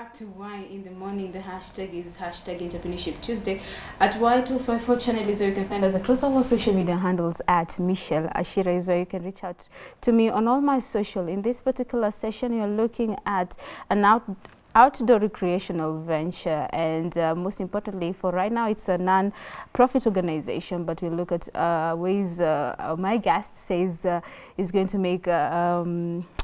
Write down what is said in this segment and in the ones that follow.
back to Why in the Morning. The hashtag is hashtag Entrepreneurship Tuesday. At Y254 channel is where you can find us across all our social media handles. At Michelle Ashira is where you can reach out to me on all my social. In this particular session, you're looking at an outdoor recreational venture, and most importantly for right now, it's a non-profit organization, but we'll look at ways my guest says is going to make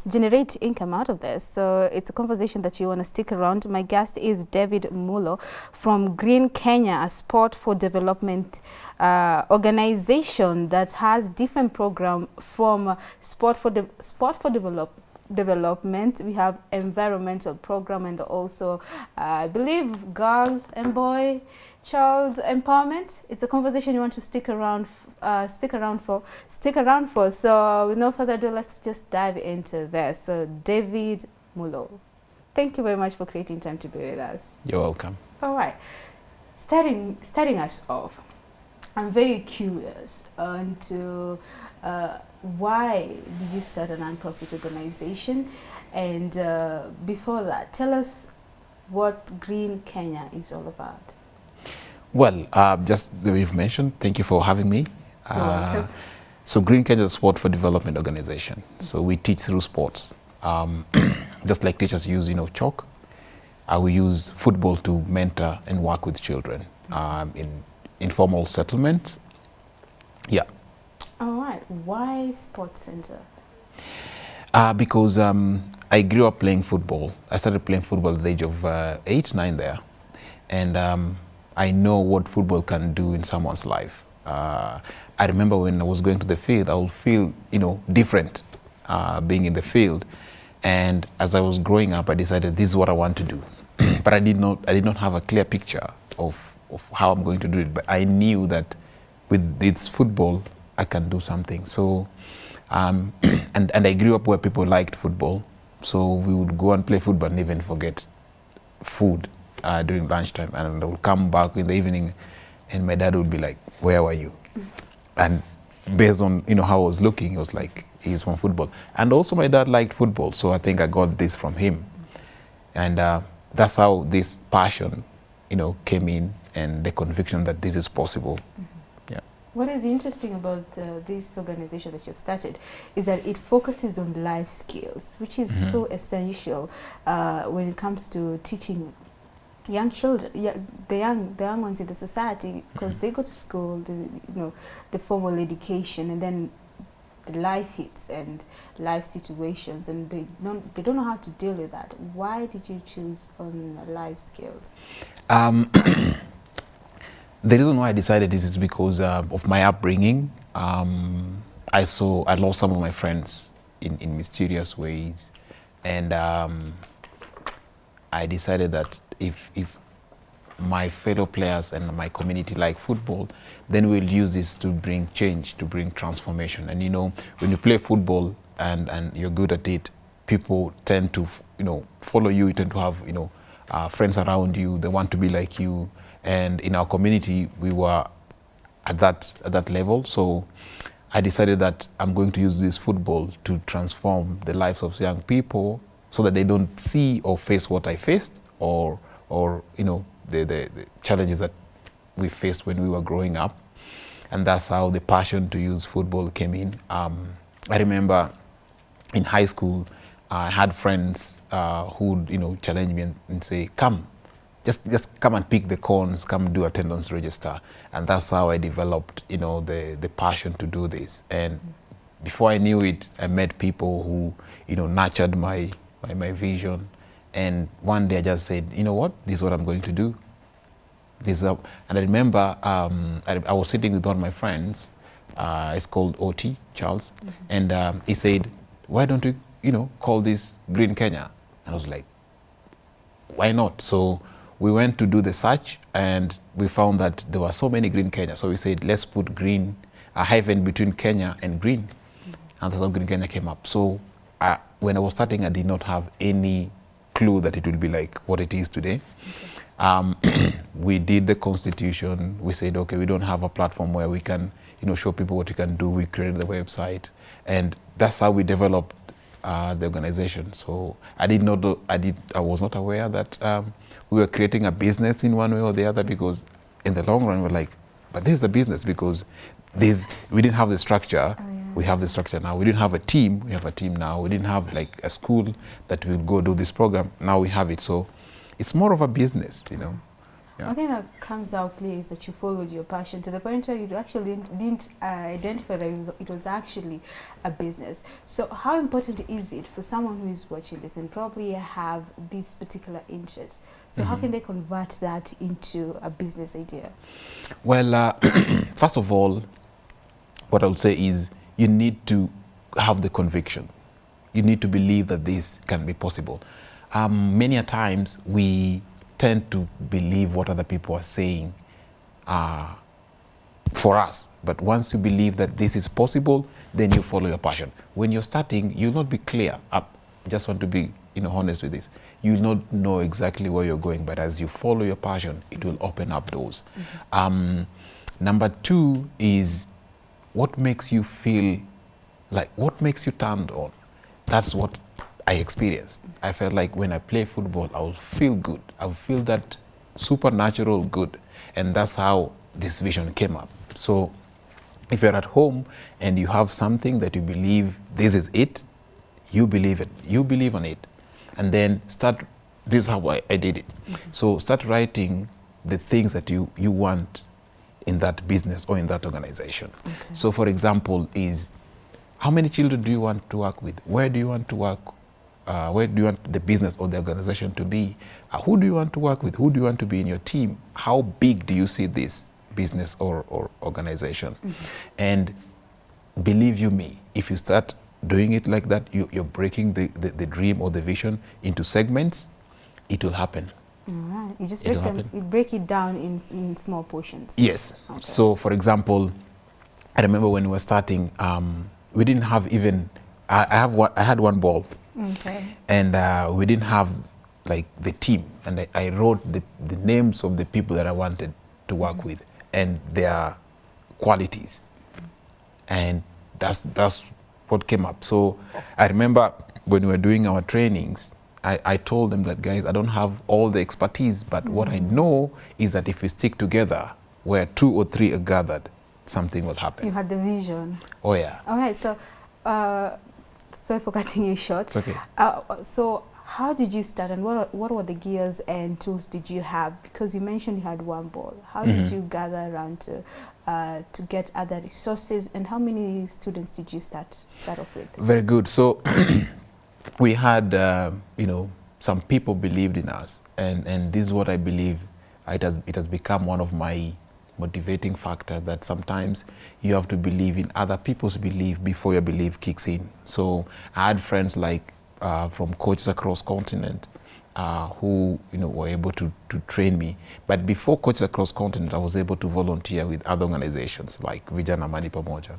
generate income out of this. So it's a conversation that you want to stick around. My guest is David Mulo from Green Kenya, a sport for development organization that has different program from sport for development. We have environmental program, and also I believe girl and boy child empowerment. It's a conversation you want to stick around for. So with no further ado, let's just dive into this. So David Mulo, thank you very much for creating time to be with us. You're welcome. All right, starting us off, I'm very curious into why did you start a non-profit organization, and before that, tell us what Green Kenya is all about. Well, just the way you've mentioned, thank you for having me. You're welcome. So Green Kenya is a sport for development organization. So we teach through sports. Just like teachers use, chalk, we use football to mentor and work with children in informal settlements. Yeah. All right. Why Sports Center? Because I grew up playing football. I started playing football at the age of 8, 9 there. And I know what football can do in someone's life. I remember when I was going to the field, I would feel, different being in the field. And as I was growing up, I decided this is what I want to do. But I did not have a clear picture of how I'm going to do it. But I knew that with this football, I can do something. So, and I grew up where people liked football. So we would go and play football and even forget food during lunchtime. And I would come back in the evening and my dad would be like, where were you? And based on, how I was looking, he was like, he's from football. And also my dad liked football. So I think I got this from him. And that's how this passion, came in, and the conviction that this is possible. Yeah. What is interesting about this organization that you've started is that it focuses on life skills, which is so essential when it comes to teaching young children, the young ones in the society, because they go to school, the formal education, and then the life hits and life situations, and they don't know how to deal with that. Why did you choose on life skills? The reason why I decided this is because of my upbringing. I lost some of my friends in mysterious ways, and I decided that if my fellow players and my community like football, then we'll use this to bring change, to bring transformation. And when you play football and you're good at it, people tend to follow you. You tend to have friends around you. They want to be like you. And in our community, we were at that level. So I decided that I'm going to use this football to transform the lives of young people so that they don't see or face what I faced, or the challenges that we faced when we were growing up. And that's how the passion to use football came in. I remember in high school, I had friends who would challenge me and say, come, just come and pick the cones, come do attendance register. And that's how I developed the passion to do this. And before I knew it, I met people who nurtured my vision. And one day I just said, you know what, this is what I'm going to do. And I remember I was sitting with one of my friends, it's called OT, Charles, and he said, why don't we, call this Green Kenya? And I was like, why not? So we went to do the search, and we found that there were so many Green Kenya. So we said, let's put green, a hyphen between Kenya and green. And that's how Green Kenya came up. So when I was starting, I did not have any clue that it would be like what it is today. Okay. We did the constitution. We said, okay, we don't have a platform where we can, show people what we can do. We created the website, and that's how we developed the organization. So I did not know, I was not aware that we were creating a business in one way or the other, because in the long run we're like, but this is a business, because we didn't have the structure. Oh, yeah. We have the structure now. We didn't have a team. We have a team now. We didn't have like a school that will go do this program. Now we have it. So it's more of a business, you know. Yeah. One thing that comes out clear is that you followed your passion to the point where you actually didn't identify that it was actually a business. So how important is it for someone who is watching this and probably have this particular interest? So how can they convert that into a business idea? Well, first of all, what I would say is you need to have the conviction. You need to believe that this can be possible. Many a times we tend to believe what other people are saying for us. But once you believe that this is possible, then you follow your passion. When you're starting, you'll not be clear. I just want to be honest with this. You'll not know exactly where you're going, but as you follow your passion, it will open up doors. Number two is what makes you feel like, what makes you turned on. That's what I experienced. I felt like when I play football, I will feel good. I will feel that supernatural good. And that's how this vision came up. So if you're at home and you have something that you believe this is it, you believe it. You believe on it. And then start, this is how I did it. So start writing the things that you want in that business or in that organization. So for example is, how many children do you want to work with? Where do you want to work? Where do you want the business or the organization to be? Who do you want to work with? Who do you want to be in your team? How big do you see this business or organization? And believe you me, if you start doing it like that, you're breaking the dream or the vision into segments, it will happen. All right. You just break it down in small portions. Yes. Okay. So for example, I remember when we were starting, we didn't have even, I had one ball. Okay. And we didn't have like the team. And I wrote the names of the people that I wanted to work with and their qualities. And that's what came up. So I remember when we were doing our trainings, I told them that, guys, I don't have all the expertise, but what I know is that if we stick together, where 2 or 3 are gathered, something will happen. You had the vision. Oh, yeah. All right. So, sorry for cutting you short. It's okay. So how did you start, and what were the gears and tools did you have? Because you mentioned you had one ball. How did you gather around to get other resources, and how many students did you start off with? Very good. So we had, some people believed in us, and this is what I believe. It has become one of my motivating factor, that sometimes you have to believe in other people's belief before your belief kicks in. So I had friends like from coaches across continent who were able to train me. But before Coaches Across Continent, I was able to volunteer with other organizations like Vijana Mani Pamoja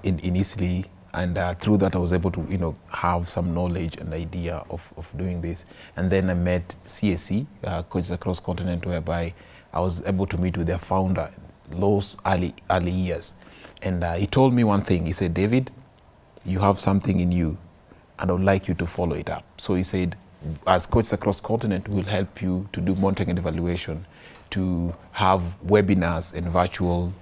in Italy. And through that, I was able to have some knowledge and idea of doing this. And then I met CSC, Coaches Across Continent, whereby I was able to meet with their founder those early years. And he told me one thing. He said, David, you have something in you, and I would like you to follow it up. So he said, as Coaches Across Continent, we'll help you to do monitoring and evaluation, to have webinars and virtual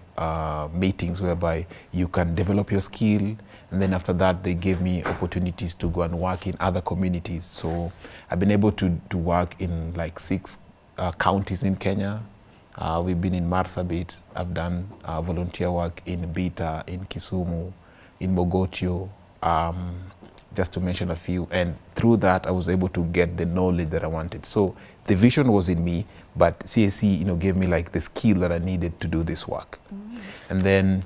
meetings whereby you can develop your skill. And then after that, they gave me opportunities to go and work in other communities. So I've been able to work in like 6 counties in Kenya. We've been in Marsabit. I've done volunteer work in Bita, in Kisumu, in Mogotio, just to mention a few. And through that, I was able to get the knowledge that I wanted. So the vision was in me, but CSC, gave me like the skill that I needed to do this work. And then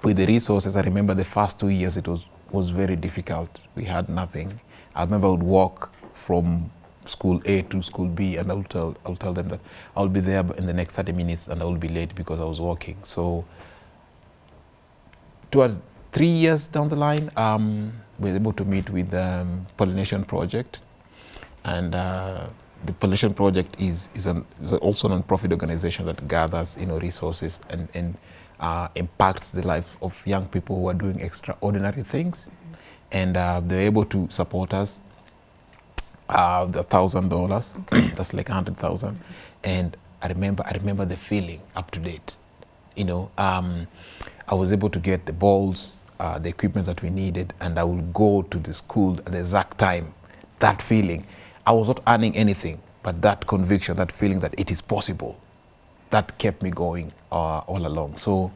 with the resources, I remember the first 2 years, it was very difficult. We had nothing. I remember I would walk from school A to school B, and I'll tell them that I'll be there in the next 30 minutes and I will be late because I was walking. So towards 3 years down the line, we were able to meet with the Pollination Project. And the Pollination Project is also a non-profit organization that gathers resources and impacts the life of young people who are doing extraordinary things. and they were able to support us the $1,000. Okay. That's like 100,000. And I remember the feeling up to date. You know, I was able to get the balls, the equipment that we needed, and I would go to the school at the exact time. That feeling, I was not earning anything, but that conviction, that feeling that it is possible, that kept me going all along. So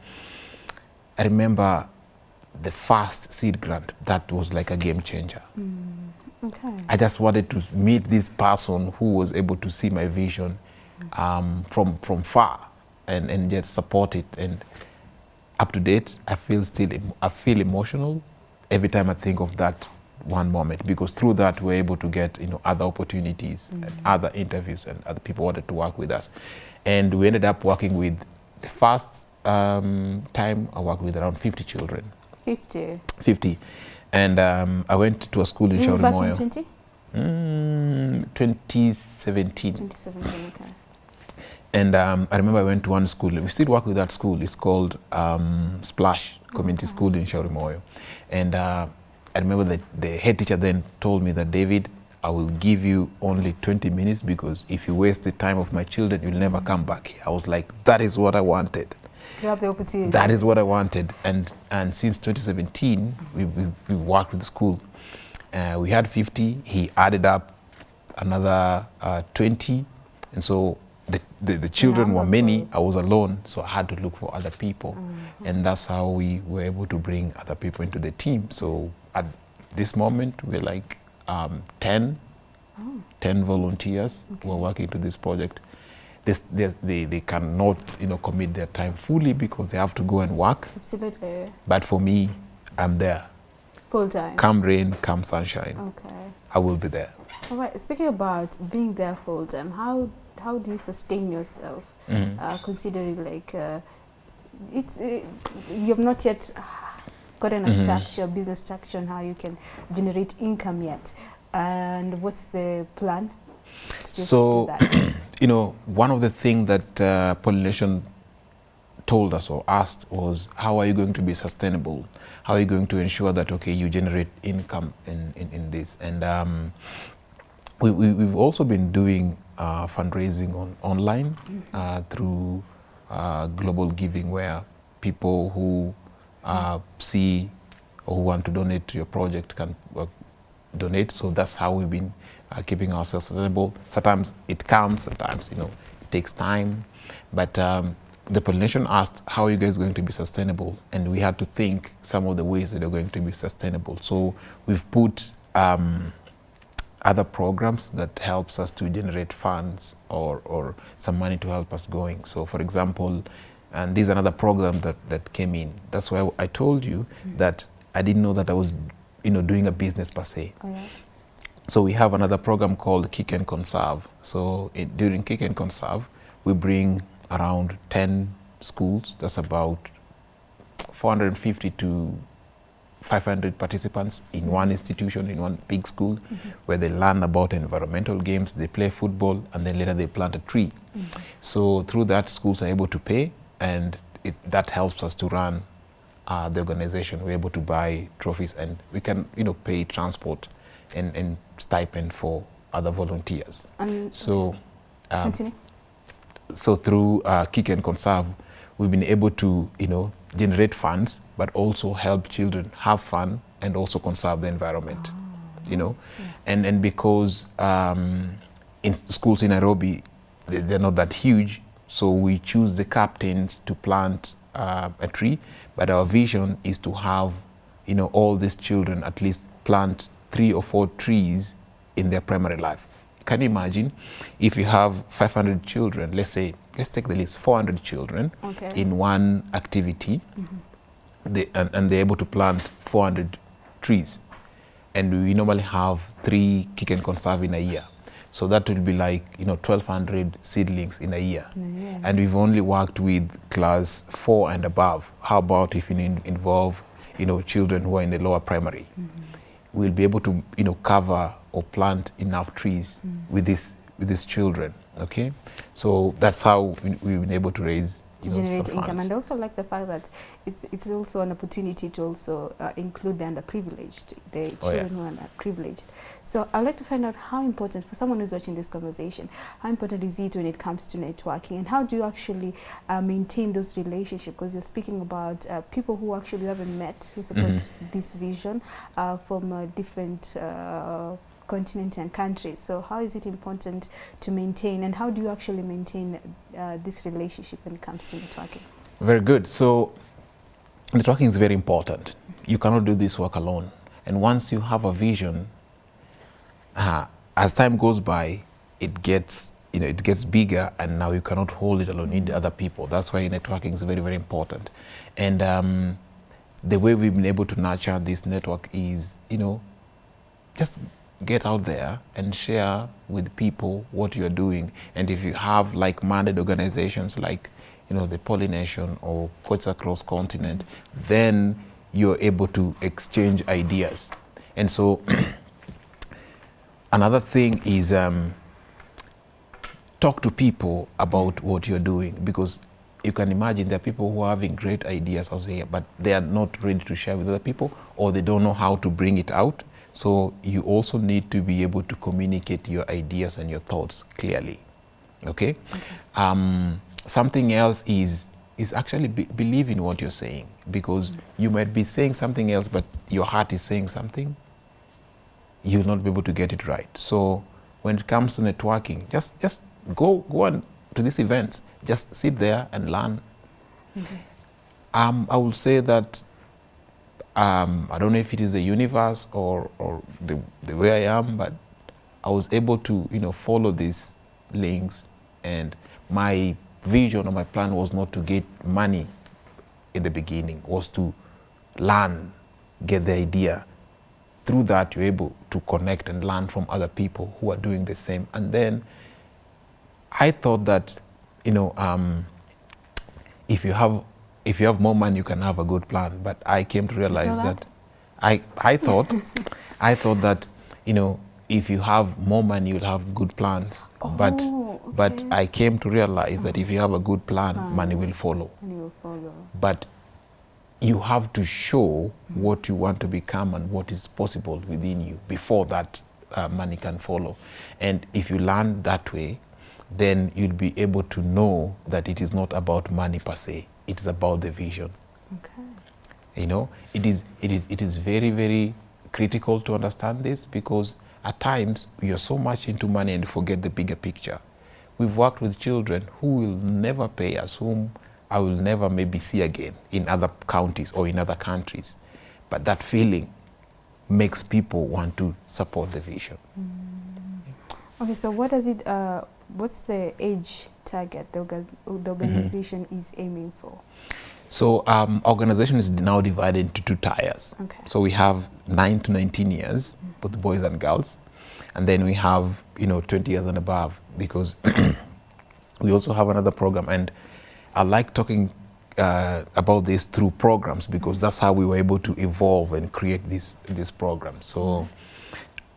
I remember the first seed grant, that was like a game changer. Okay. I just wanted to meet this person who was able to see my vision from far and just support it. And up to date, I feel emotional every time I think of that one moment, because through that we're able to get, you know, other opportunities and other interviews, and other people wanted to work with us. And we ended up working with, the first time I worked with around 50 children. 50. And I went to a school in Shaurimoyo. 2017. 2017, okay. And I remember I went to one school. We still work with that school. It's called Splash Community School in Shaurimoyo. And I remember that the head teacher then told me that, David, I will give you only 20 minutes, because if you waste the time of my children, you'll never come back here. I was like, that is what I wanted. You have the opportunity. That is what I wanted. And since 2017, we've worked with the school. We had 50. He added up another 20. And so the children were many. I was alone, so I had to look for other people. And that's how we were able to bring other people into the team. So at this moment, we're like 10 volunteers who are working to this project. They cannot, you know, commit their time fully because they have to go and work. Absolutely. But for me, I'm there. Full time. Come rain, come sunshine. Okay. I will be there. All right. Speaking about being there full time, how do you sustain yourself, considering like you have not yet gotten a structure, business structure, on how you can generate income yet, and what's the plan? So, you know, one of the things that Pollination told us or asked was, how are you going to be sustainable? How are you going to ensure that, okay, you generate income in this? And we've also been doing fundraising online through global giving, where people who see or who want to donate to your project can donate. So that's how we've been keeping ourselves sustainable. Sometimes it comes, sometimes, you know, it takes time. But the Pollination asked, how are you guys going to be sustainable? And we had to think some of the ways that are going to be sustainable. So we've put other programs that helps us to generate funds or some money to help us going. So for example, and this is another program that came in. That's why I told you that I didn't know that I was, you know, doing a business per se. Oh, yes. So we have another program called Kick and Conserve. So during Kick and Conserve, we bring around 10 schools. That's about 450 to 500 participants in one institution, in one big school, where they learn about environmental games, they play football, and then later they plant a tree. So through that, schools are able to pay, and that helps us to run the organization. We're able to buy trophies, and we can, you know, pay transport and stipend for other volunteers. So, so through Kick and Conserve, we've been able to, you know, generate funds, but also help children have fun and also conserve the environment. You know, and because in schools in Nairobi, they're not that huge, so we choose the captains to plant a tree. But our vision is to have, you know, all these children at least plant 3 or 4 trees in their primary life. Can you imagine if you have 500 children, let's say, let's take the list, 400 children in one activity, and they're able to plant 400 trees. And we normally have 3 Kick and Conserve in a year. So that will be like, you know, 1,200 seedlings in a year. And we've only worked with class 4 and above. How about if you involve, you know, children who are in the lower primary? We'll be able to, you know, cover or plant enough trees with these children. Okay, so that's how we've been able to raise to generate income. And I also like the fact that it's also an opportunity to also include the underprivileged, the children who are underprivileged. So I'd like to find out how important, for someone who's watching this conversation, how important is it when it comes to networking, and how do you actually maintain those relationships? Because you're speaking about people who actually haven't met, who support this vision from different continents and countries. So how is it important to maintain, and how do you actually maintain this relationship when it comes to networking? Very good. So networking is very important. You cannot do this work alone. And once you have a vision, as time goes by, it gets bigger, and now you cannot hold it alone. You need other people. That's why networking is very, very important. And the way we've been able to nurture this network is, just get out there and share with people what you're doing. And if you have like-minded organizations like, the Polynation or Coach Across Continent, then you're able to exchange ideas. And so another thing is talk to people about what you're doing, because you can imagine there are people who are having great ideas out here, but they are not ready to share with other people, or they don't know how to bring it out. So you also need to be able to communicate your ideas and your thoughts clearly. Okay? Something else is actually believe in what you're saying, because you might be saying something else, but your heart is saying something. You'll not be able to get it right. So when it comes to networking, just go on to these events. Just sit there and learn. I will say that I don't know if it is the universe or the way I am, but I was able to follow these links, and my vision or my plan was not to get money in the beginning, was to learn, get the idea. Through that, you're able to connect and learn from other people who are doing the same. And then I thought that if you have more money, you can have a good plan. But I came to realize that I thought that if you have more money, you'll have good plans. But I came to realize that if you have a good plan, money will follow. But you have to show what you want to become and what is possible within you before that money can follow. And if you learn that way, then you'll be able to know that it is not about money per se. It is about the vision. Okay. It is very, very critical to understand this, because at times we are so much into money and forget the bigger picture. We've worked with children who will never pay us, whom I will never maybe see again in other counties or in other countries. But that feeling makes people want to support the vision. Okay, so what does it, what's the age target the organization is aiming for? So organization is now divided into 2 tiers. Okay. So we have 9 to 19 years, both boys and girls. And then we have, 20 years and above, because we also have another program. And I like talking about this through programs, because that's how we were able to evolve and create this program. So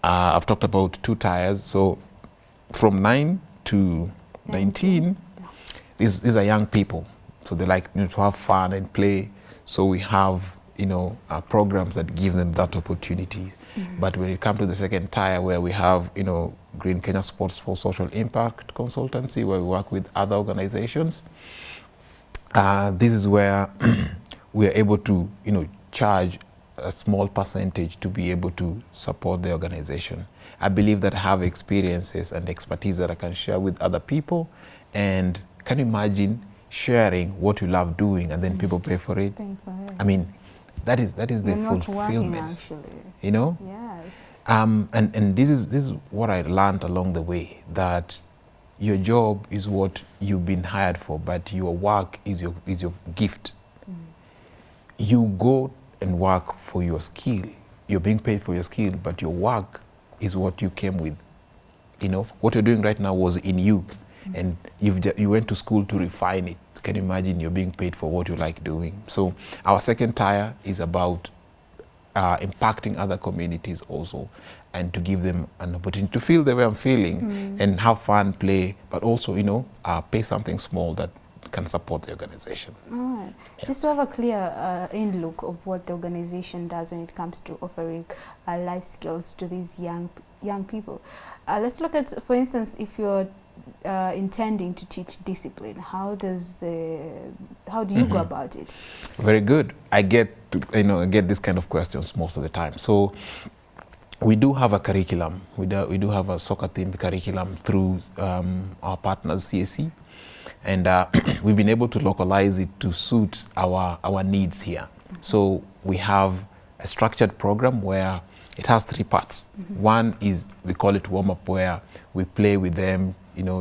I've talked about 2 tiers. So from 9 to 19, these are young people. So they like to have fun and play. So we have programs that give them that opportunity. But when it comes to the second tier, where we have Green Kenya Sports for Social Impact Consultancy, where we work with other organizations, this is where we are able to charge a small percentage to be able to support the organization. I believe that I have experiences and expertise that I can share with other people. And can you imagine sharing what you love doing and then people pay for it? I mean, that is the fulfillment. Actually. Yes. And this is what I learned along the way, that your job is what you've been hired for, but your work is your gift. You go and work for your skill. You're being paid for your skill, but your work is what you came with. What you're doing right now was in you, and you went to school to refine it. Can you imagine you're being paid for what you like doing? So our second tier is about impacting other communities also, and to give them an opportunity to feel the way I'm feeling and have fun, play, but also, pay something small that can support the organization. All right. Yeah. Just to have a clear in-look of what the organization does when it comes to offering life skills to these young people. Let's look at, for instance, if you're intending to teach discipline, how do you go about it? Very good. I get this kind of questions most of the time. So we do have a curriculum. We do have a soccer themed curriculum through our partners CSC, and we've been able to localize it to suit our needs here. So we have a structured program where it has 3 parts. One is, we call it warm-up, where we play with them,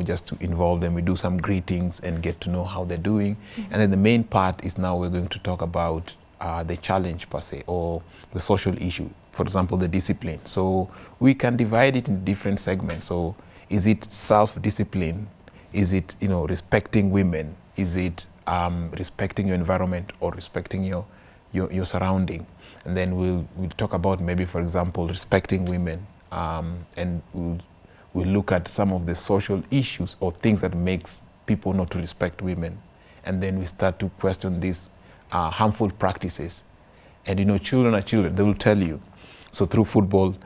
just to involve them. We do some greetings and get to know how they're doing. And then the main part is, now we're going to talk about the challenge per se, or the social issue. For example, the discipline. So we can divide it in different segments. So is it self-discipline? Is it, respecting women? Is it respecting your environment, or respecting your surrounding? And then we'll talk about, maybe, for example, respecting women, and we'll look at some of the social issues or things that makes people not to respect women. And then we start to question these harmful practices. And children are children, they will tell you. So through football,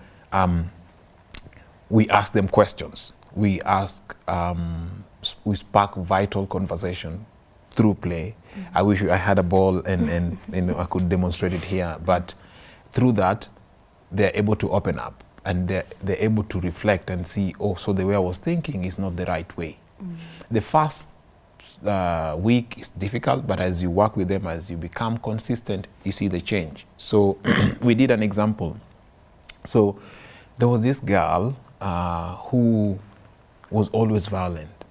we ask them questions. We spark vital conversation through play. I wish I had a ball and I could demonstrate it here, but through that, they're able to open up, and they're able to reflect and see, oh, so the way I was thinking is not the right way. The first week is difficult, but as you work with them, as you become consistent, you see the change. So we did an example. So there was this girl who was always violent,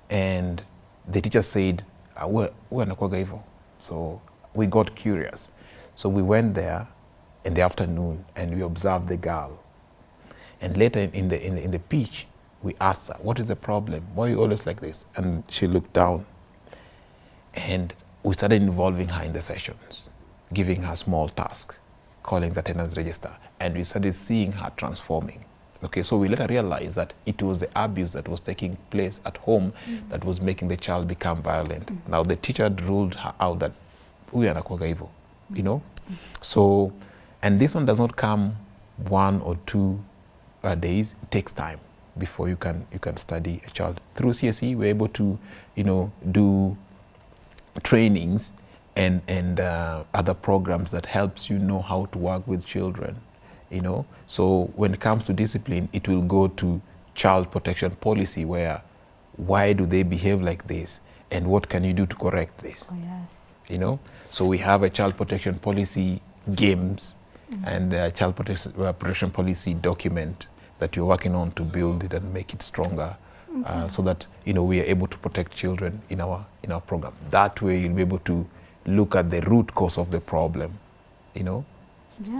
and the teacher said, we're nakwaga hivyo. So we got curious. So we went there in the afternoon and we observed the girl. And later in the pitch, we asked her, what is the problem? Why are you always like this? And she looked down, and we started involving her in the sessions, giving her small tasks, calling the attendance register, and we started seeing her transforming. Okay, so we later realized that it was the abuse that was taking place at home that was making the child become violent. Now the teacher had ruled her out that huyu anakuwaga hivyo, So, and this one does not come 1 or 2 days. It takes time before you can study a child. Through CSE, we're able to, do trainings and other programs that helps you know how to work with children. So when it comes to discipline, it will go to child protection policy, where why do they behave like this, and what can you do to correct this? Oh, yes. So we have a child protection policy games and a child protection policy document that you're working on to build it and make it stronger, so that we are able to protect children in our program. That way you'll be able to look at the root cause of the problem. Yes.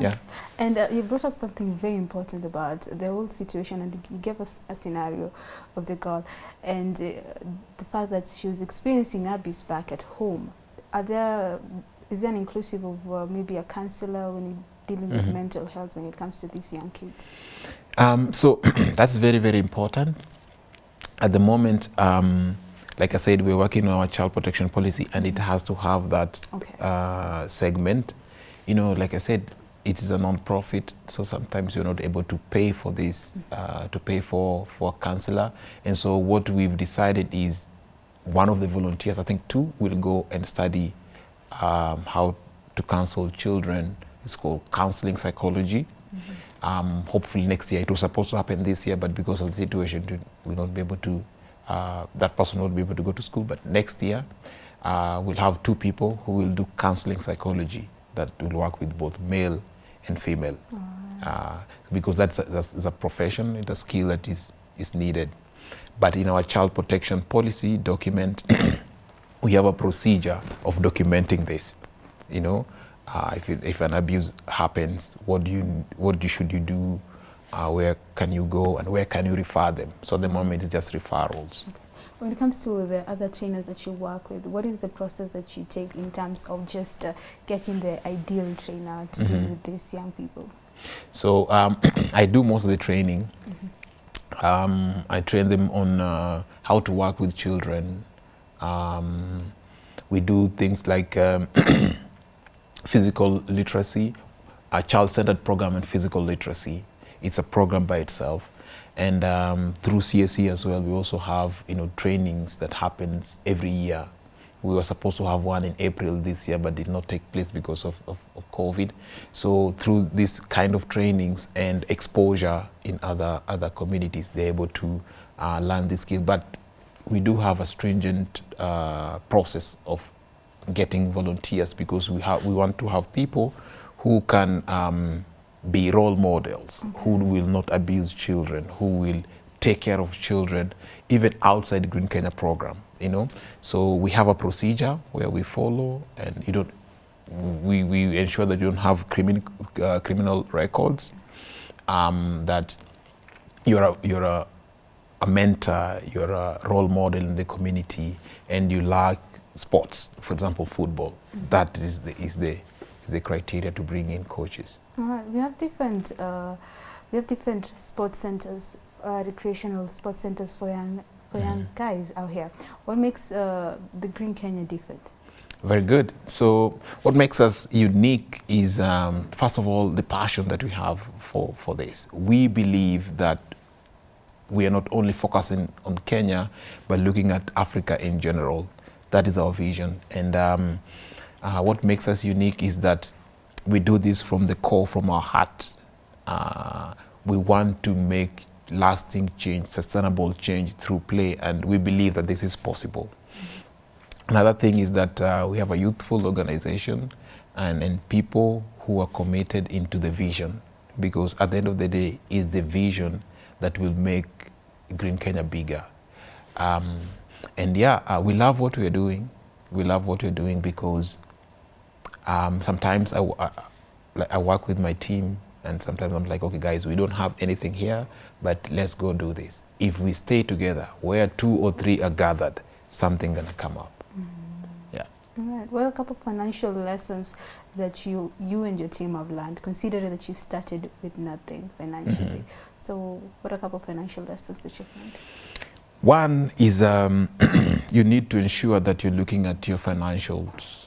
Yeah. And you brought up something very important about the whole situation, and you gave us a scenario of the girl and the fact that she was experiencing abuse back at home. Is there an inclusive of maybe a counselor when you're dealing with mental health when it comes to these young kids? So that's very, very important. At the moment, like I said, we're working on our child protection policy, and it has to have that segment. Like I said, it is a non-profit, so sometimes you're not able to pay for this, to pay for a counselor. And so what we've decided is, one of the volunteers, I think 2, will go and study how to counsel children. It's called counseling psychology. Hopefully next year. It was supposed to happen this year, but because of the situation, we'll not be able to, that person will not be able to go to school. But next year, we'll have 2 people who will do counseling psychology that will work with both male and female. Because that's a profession, it's a skill that is needed. But in our child protection policy document, we have a procedure of documenting this. If an abuse happens, should you do? Where can you go, and where can you refer them? So at the moment, it's just referrals. Okay. When it comes to the other trainers that you work with, what is the process that you take in terms of just getting the ideal trainer to deal with these young people? So I do most of the training. I train them on how to work with children, We do things like physical literacy, a child-centered program in physical literacy. It's a program by itself. And through CSE as well, we also have trainings that happens every year. We were supposed to have one in April this year, but did not take place because of COVID. So through this kind of trainings and exposure in other communities, they're able to learn this skill. But we do have a stringent process of getting volunteers, because we want to have people who can be role models, who will not abuse children, who will take care of children, even outside the Green Kenya program. So we have a procedure where we follow, and we ensure that you don't have criminal records, that you're a mentor, you're a role model in the community, and you like sports, for example, football. That is the criteria to bring in coaches. All right, we have different sports centers, recreational sports centers for young guys out here. What makes the Green Kenya different? Very good. So what makes us unique is, first of all, the passion that we have for this. We believe that we are not only focusing on Kenya, but looking at Africa in general. That is our vision. And what makes us unique is that we do this from the core, from our heart. We want to make lasting change, sustainable change through play, and we believe that this is possible. Another thing is that we have a youthful organization and people who are committed into the vision, because at the end of the day, it's the vision that will make Green Kenya bigger. And yeah, we love what we're doing. We love what we're doing because sometimes I work with my team, and sometimes I'm like, okay, guys, we don't have anything here, but let's go do this. If we stay together, where 2 or 3 are gathered, something gonna come up. Yeah. All right. Well, a couple of financial lessons that you and your team have learned, considering that you started with nothing financially. So what are a couple of financial lessons that you've learned? One is you need to ensure that you're looking at your financials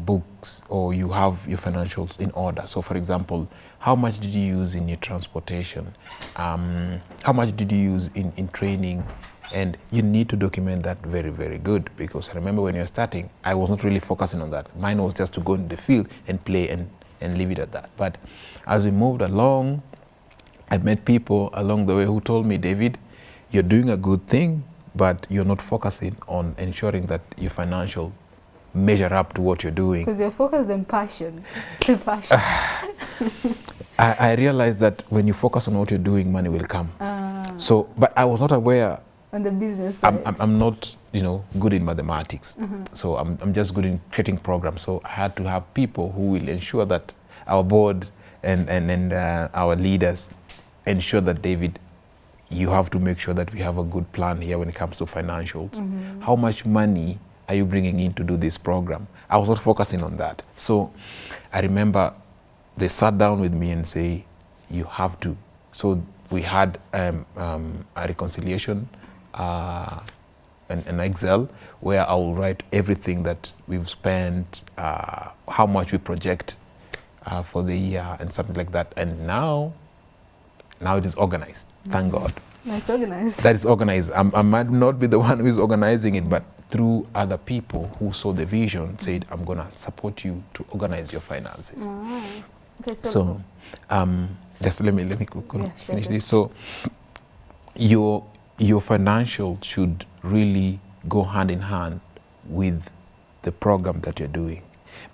books, or you have your financials in order. So for example, how much did you use in your transportation? How much did you use in training? And you need to document that very, very good, because I remember when you're starting, I was not really focusing on that. Mine was just to go in the field and play and leave it at that. But as we moved along, I met people along the way who told me, David, you're doing a good thing, but you're not focusing on ensuring that your financial measure up to what you're doing. Because you're focused on passion. Passion. I realized that when you focus on what you're doing, money will come. So, but I was not aware. On the business side. I'm not, good in mathematics. So I'm just good in creating programs. So I had to have people who will ensure that our board and our leaders ensure that, David, you have to make sure that we have a good plan here when it comes to financials. How much money are you bringing in to do this program? I was not focusing on that. So I remember they sat down with me and say, you have to. So we had a reconciliation, an Excel, where I will write everything that we've spent, how much we project for the year and something like that. And now it is organized. Thank God. That's organized. That is organized. I might not be the one who is organizing it, but through other people who saw the vision, said, I'm going to support you to organize your finances. Right. Okay, so just let me finish this. So your financial should really go hand in hand with the program that you're doing.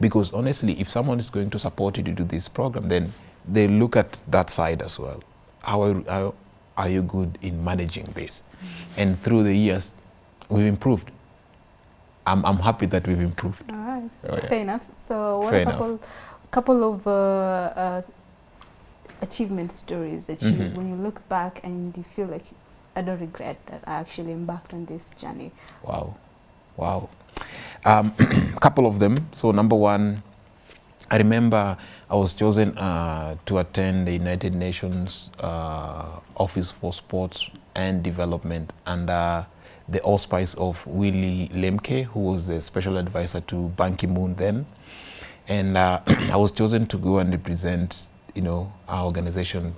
Because honestly, if someone is going to support you to do this program, then they look at that side as well. How are you good in managing this? And through the years, we've improved. I'm happy that we've improved. All right. Oh, yeah. Fair enough. So what a couple of achievement stories that you, when you look back and you feel like, I don't regret that I actually embarked on this journey. Wow. A couple of them. So number one, I remember I was chosen to attend the United Nations Office for Sports and Development under the allspice of Willie Lemke, who was the special advisor to Ban Ki-moon then. And I was chosen to go and represent, our organization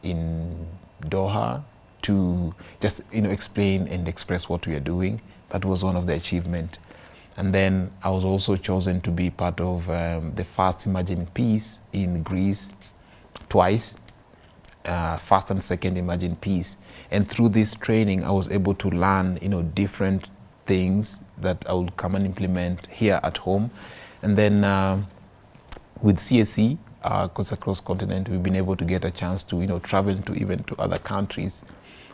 in Doha to just, explain and express what we are doing. That was one of the achievements. And then I was also chosen to be part of the first Imagine Peace in Greece twice, first and second Imagine Peace. And through this training, I was able to learn, different things that I would come and implement here at home. And then with CSE, because across continent, we've been able to get a chance to, travel to other countries.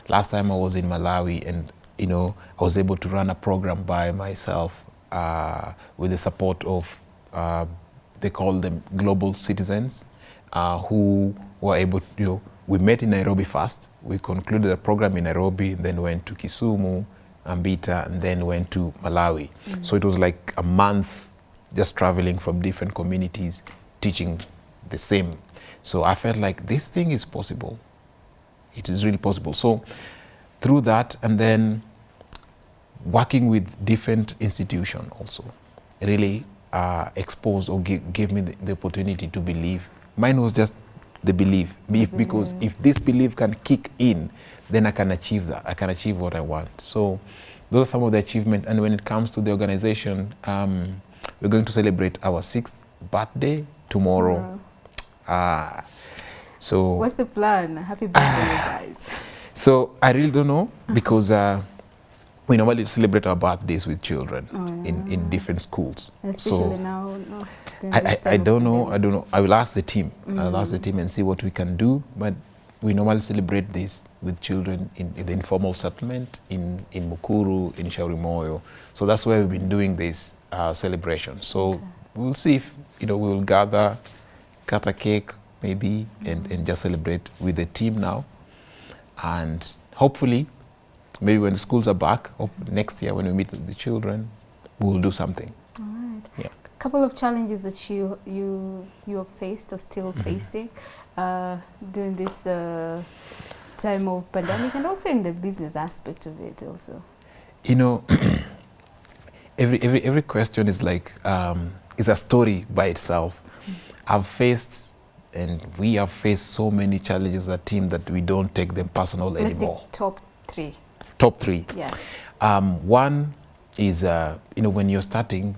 Last time I was in Malawi, and I was able to run a program by myself with the support of, they call them global citizens, who were able to, we met in Nairobi first. We concluded the program in Nairobi, then went to Kisumu, Ambita, and then went to Malawi. So it was like a month just traveling from different communities, teaching the same. So I felt like this thing is possible. It is really possible. So through that, and then working with different institutions also, really exposed or gave me the opportunity to believe. Mine was just the belief, because if this belief can kick in, then I can achieve that. I can achieve what I want. So those are some of the achievements. And when it comes to the organization, we're going to celebrate our 6th birthday tomorrow. So what's the plan? Happy birthday, you guys. So I really don't know, because we normally celebrate our birthdays with children in different schools. Especially now. I don't know. I will ask the team. I'll ask the team and see what we can do. But we normally celebrate this with children in the informal settlement in Mukuru, in Shaurimoyo. So that's where we've been doing this celebration. So we'll see if we will gather, cut a cake maybe, and just celebrate with the team now. And hopefully, maybe when the schools are back, next year when we meet with the children, we'll do something. All right. Yeah. A couple of challenges that you have faced or still facing during this time of pandemic, and also in the business aspect of it also. Every question is like is a story by itself. I've faced, and we have faced so many challenges as a team that we don't take them personal anymore. Let's take top 3. Top 3. Yes. One is when you're starting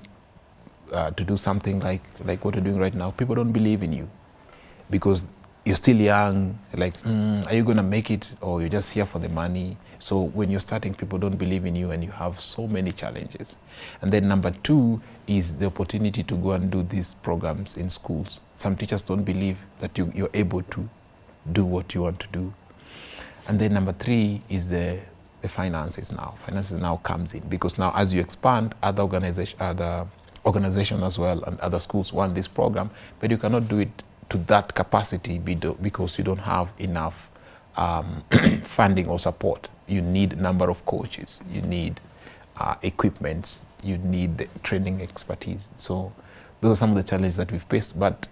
to do something like what you're doing right now, people don't believe in you because you're still young. Like, are you gonna make it, or you're just here for the money? So when you're starting, people don't believe in you, and you have so many challenges. And then number 2 is the opportunity to go and do these programs in schools. Some teachers don't believe that you're able to do what you want to do. And then number 3 is the finances now. Finances now comes in, because now as you expand, other organizations as well and other schools want this program, but you cannot do it to that capacity because you don't have enough funding or support. You need a number of coaches, you need equipments, you need the training expertise. So those are some of the challenges that we've faced, but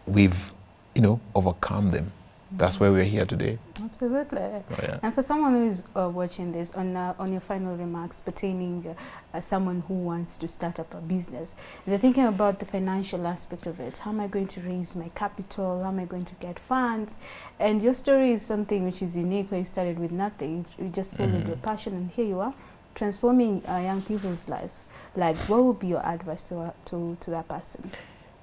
we've overcome them. That's why we're here today. Absolutely. Oh, yeah. And for someone who's watching this, on your final remarks pertaining someone who wants to start up a business, they're thinking about the financial aspect of it. How am I going to raise my capital? How am I going to get funds? And your story is something which is unique, where you started with nothing. You just followed your passion, and here you are, transforming young people's lives. What would be your advice to that person?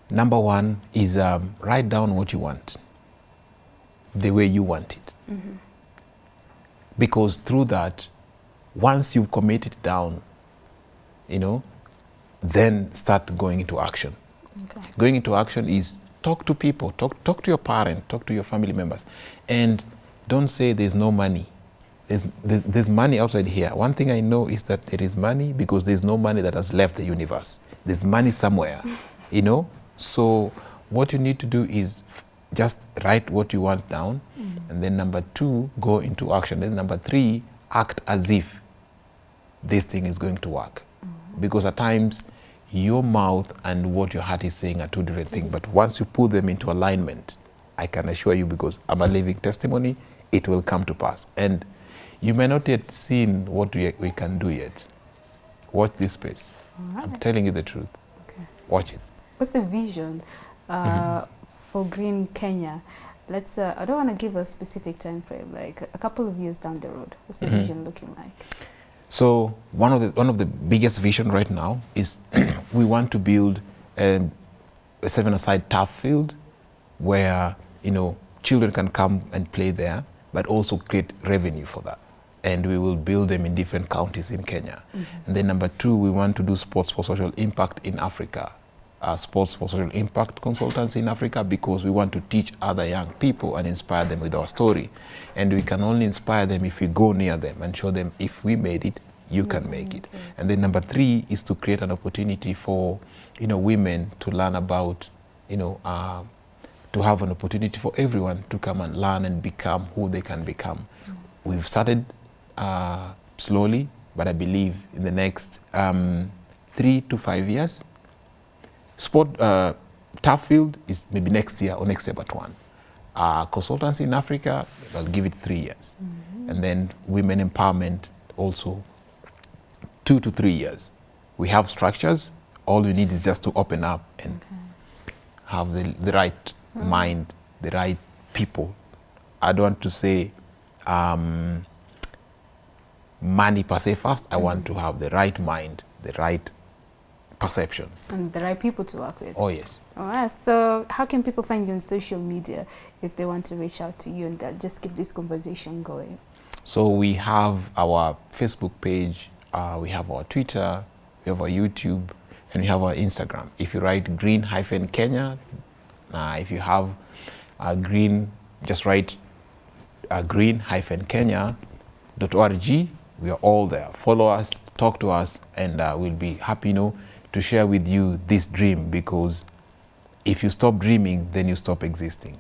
Number 1 is write down what you want, the way you want it. Because through that, once you've committed down, then start going into action. Okay. Going into action is talk to people, talk to your parent, talk to your family members, and don't say there's no money. There's money outside here. One thing I know is that there is money, because there's no money that has left the universe. There's money somewhere, So what you need to do is just write what you want down, and then number 2, go into action. Then number 3, act as if this thing is going to work. Because at times, your mouth and what your heart is saying are 2 different things. But once you put them into alignment, I can assure you, because I'm a living testimony, it will come to pass. And You may not yet seen what we can do yet. Watch this space. All I'm right. telling you the truth. Okay. Watch it. What's the vision for Green Kenya? Let's. I don't want to give a specific time frame, like a couple of years down the road. What's the vision looking like? So one of the biggest vision right now is we want to build a 7-a-side turf field where children can come and play there, but also create revenue for that. And we will build them in different counties in Kenya. And then number 2, we want to do sports for social impact in Africa. Sports for social impact consultants in Africa, because we want to teach other young people and inspire them with our story. And we can only inspire them if we go near them and show them if we made it, you can make it. And then number 3 is to create an opportunity for women to learn about, to have an opportunity for everyone to come and learn and become who they can become. We've started slowly, but I believe in the next 3 to 5 years, turf field is maybe next year or next year but 1. Consultancy in Africa, I'll give it 3 years. And then women empowerment also 2 to 3 years. We have structures. All we need is just to open up and have the right mind, the right people. I don't want to say money per se first. I want to have the right mind, the right perception. And the right people to work with. Oh, yes. All right. So how can people find you on social media if they want to reach out to you and just keep this conversation going? So we have our Facebook page, we have our Twitter, we have our YouTube, and we have our Instagram. If you write green-Kenya, if you have green, just write green-Kenya.org. We are all there. Follow us, talk to us, and we'll be happy to share with you this dream, because if you stop dreaming, then you stop existing.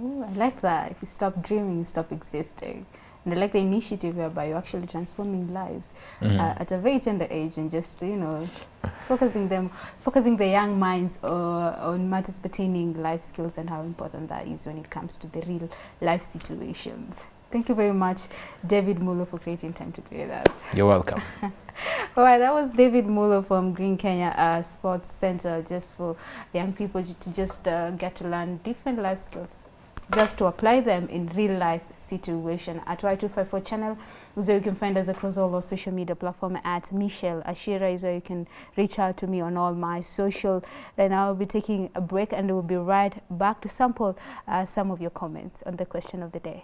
Ooh, I like that. If you stop dreaming, you stop existing. And I like the initiative whereby you're actually transforming lives at a very tender age, and just focusing the young minds on matters pertaining life skills and how important that is when it comes to the real life situations. Thank you very much, David Mulo, for creating time to be with us. You're welcome. All right, that was David Mulo from Green Kenya Sports Center, just for young people to just get to learn different life skills, just to apply them in real life situation. At Y254 channel is where you can find us across all our social media platform. At Michelle Ashira is where you can reach out to me on all my social. Right now I'll be taking a break, and we'll be right back to sample some of your comments on the question of the day.